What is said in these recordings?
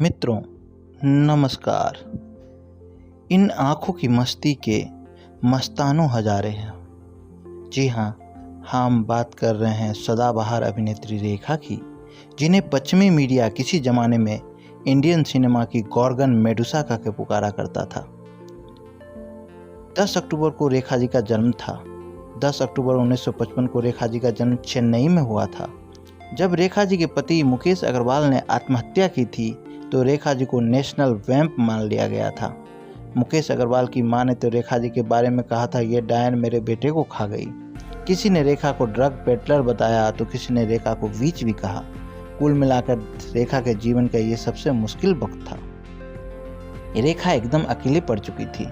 मित्रों, नमस्कार। इन आँखों की मस्ती के मस्तानों हजारे हैं। जी हाँ, हम बात कर रहे हैं सदाबहार अभिनेत्री रेखा की, जिन्हें पश्चिमी मीडिया किसी ज़माने में इंडियन सिनेमा की गॉर्गन मेडुसा कह के पुकारा करता था। 10 अक्टूबर को रेखा जी का जन्म था। 10 अक्टूबर 1955 को रेखा जी का जन्म चेन्नई में हुआ था। जब रेखा जी के पति मुकेश अग्रवाल ने आत्महत्या की थी तो रेखा जी को नेशनल वैम्प मान लिया गया था। मुकेश अग्रवाल की मां ने तो रेखा जी के बारे में कहा था, ये डायन मेरे बेटे को खा गई। किसी ने रेखा को ड्रग पेडलर बताया तो किसी ने रेखा को वीच भी कहा। कुल मिलाकर रेखा के जीवन का ये सबसे मुश्किल वक्त था। रेखा एकदम अकेले पड़ चुकी थी।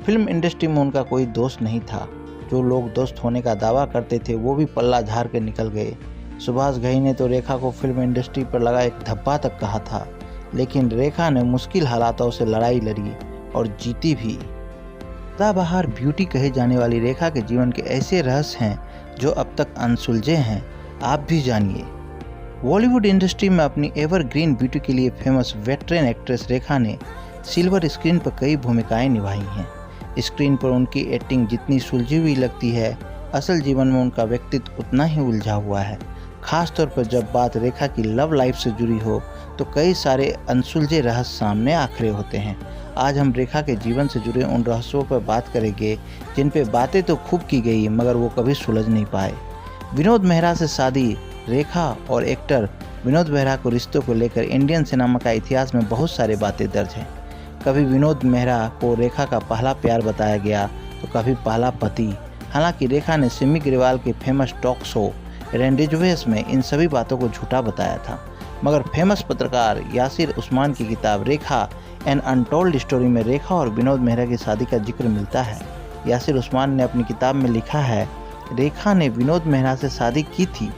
फिल्म इंडस्ट्री में उनका कोई दोस्त नहीं था। जो लोग दोस्त होने का दावा करते थे वो भी पल्ला झाड़ के निकल गए। सुभाष घई ने तो रेखा को फिल्म इंडस्ट्री पर लगा एक धब्बा तक कहा था, लेकिन रेखा ने मुश्किल हालातों से लड़ाई लड़ी और जीती भी। सदाबहार ब्यूटी कहे जाने वाली रेखा के जीवन के ऐसे रहस्य हैं जो अब तक अनसुलझे हैं। आप भी जानिए। बॉलीवुड इंडस्ट्री में अपनी एवरग्रीन ब्यूटी के लिए फेमस वेटरन एक्ट्रेस रेखा ने सिल्वर स्क्रीन पर कई भूमिकाएं निभाई हैं। स्क्रीन पर उनकी एक्टिंग जितनी सुलझी हुई लगती है, असल जीवन में उनका व्यक्तित्व उतना ही उलझा हुआ है। खासतौर पर जब बात रेखा की लव लाइफ से जुड़ी हो तो कई सारे अनसुलझे रहस्य सामने आ खड़े होते हैं। आज हम रेखा के जीवन से जुड़े उन रहस्यों पर बात करेंगे जिन पे बातें तो खूब की गई मगर वो कभी सुलझ नहीं पाए। विनोद मेहरा से शादी। रेखा और एक्टर विनोद मेहरा को रिश्तों को लेकर इंडियन सिनेमा का इतिहास में बहुत सारी बातें दर्ज हैं। कभी विनोद मेहरा को रेखा का पहला प्यार बताया गया तो कभी पहला पति। हालांकि रेखा ने सिमी ग्रेवाल के फेमस टॉक शो रेंडेजवेस में इन सभी बातों को झूठा बताया था, मगर फेमस पत्रकार यासिर उस्मान की किताब रेखा एन अनटोल्ड स्टोरी में रेखा और विनोद मेहरा की शादी का जिक्र मिलता है। यासिर उस्मान ने अपनी किताब में लिखा है, रेखा ने विनोद मेहरा से शादी की थी।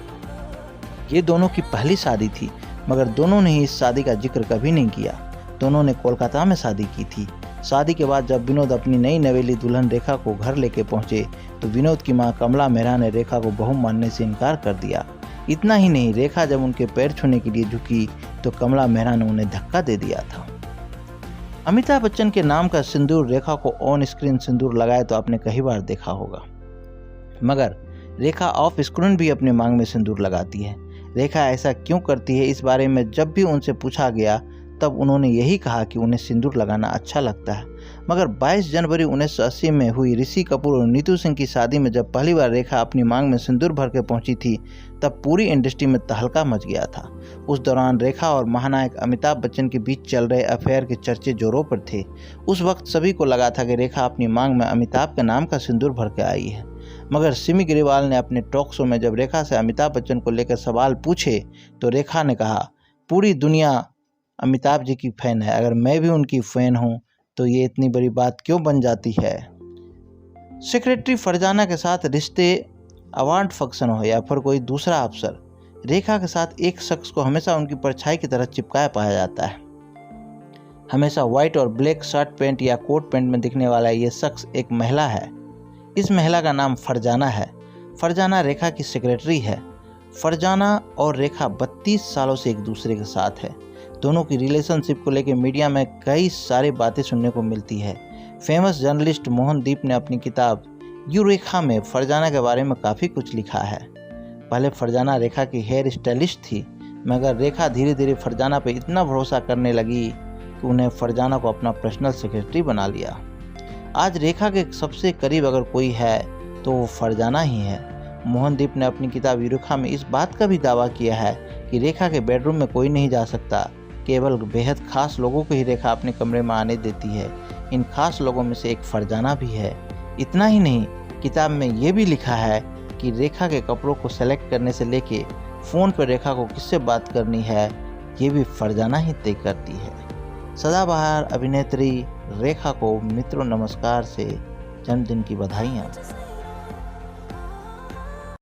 ये दोनों की पहली शादी थी, मगर दोनों ने ही इस शादी का जिक्र कभी नहीं किया। दोनों ने कोलकाता में शादी की थी। शादी के बाद जब विनोद अपनी नई नवेली दुल्हन रेखा को घर लेके पहुंचे तो विनोद की मां कमला मेहरा ने रेखा को बहू मानने से इनकार कर दिया। इतना ही नहीं, रेखा जब उनके पैर छूने के लिए झुकी तो कमला मेहरा ने उन्हें धक्का दे दिया था। अमिताभ बच्चन के नाम का सिंदूर रेखा को ऑन स्क्रीन सिंदूर लगाए तो आपने कई बार देखा होगा, मगर रेखा ऑफ स्क्रीन भी अपनी मांग में सिंदूर लगाती है। रेखा ऐसा क्यों करती है, इस बारे में जब भी उनसे पूछा गया तब उन्होंने यही कहा कि उन्हें सिंदूर लगाना अच्छा लगता है। मगर 22 जनवरी 1980 में हुई ऋषि कपूर और नीतू सिंह की शादी में जब पहली बार रेखा अपनी मांग में सिंदूर भर के पहुंची थी तब पूरी इंडस्ट्री में तहलका मच गया था। उस दौरान रेखा और महानायक अमिताभ बच्चन के बीच चल रहे अफेयर के चर्चे जोरों पर थे। उस वक्त सभी को लगा था कि रेखा अपनी मांग में अमिताभ के नाम का सिंदूर भर के आई है, मगर सिमी ग्रेवाल ने अपने टॉक शो में जब रेखा से अमिताभ बच्चन को लेकर सवाल पूछे तो रेखा ने कहा, पूरी दुनिया अमिताभ जी की फ़ैन है, अगर मैं भी उनकी फ़ैन हूँ तो ये इतनी बड़ी बात क्यों बन जाती है। सेक्रेटरी फरजाना के साथ रिश्ते, अवार्ड फंक्शन हो या फिर कोई दूसरा अफसर, रेखा के साथ एक शख्स को हमेशा उनकी परछाई की तरह चिपकाया पाया जाता है। हमेशा व्हाइट और ब्लैक शर्ट पैंट या कोट पैंट में दिखने वाला ये शख्स एक महिला है। इस महिला का नाम फरजाना है। फरजाना रेखा की सेक्रेटरी है। फरजाना और रेखा 32 सालों से एक दूसरे के साथ है। दोनों की रिलेशनशिप को लेकर मीडिया में कई सारी बातें सुनने को मिलती है। फेमस जर्नलिस्ट मोहनदीप ने अपनी किताब यू रेखा में फरजाना के बारे में काफ़ी कुछ लिखा है। पहले फरजाना रेखा की हेयर स्टाइलिस्ट थी, मगर रेखा धीरे धीरे फरजाना पर इतना भरोसा करने लगी कि उन्हें फरजाना को अपना पर्सनल सेक्रेटरी बना लिया। आज रेखा के सबसे करीब अगर कोई है तो वो फरजाना ही है। मोहनदीप ने अपनी किताब यू रेखा में इस बात का भी दावा किया है कि रेखा के बेडरूम में कोई नहीं जा सकता, केवल बेहद खास लोगों को ही रेखा अपने कमरे में आने देती है। इन खास लोगों में से एक फरजाना भी है। इतना ही नहीं, किताब में ये भी लिखा है कि रेखा के कपड़ों को सेलेक्ट करने से लेके फ़ोन पर रेखा को किससे बात करनी है ये भी फरजाना ही तय करती है। सदाबहार अभिनेत्री रेखा को मित्रों नमस्कार से जन्मदिन की बधाइयाँ।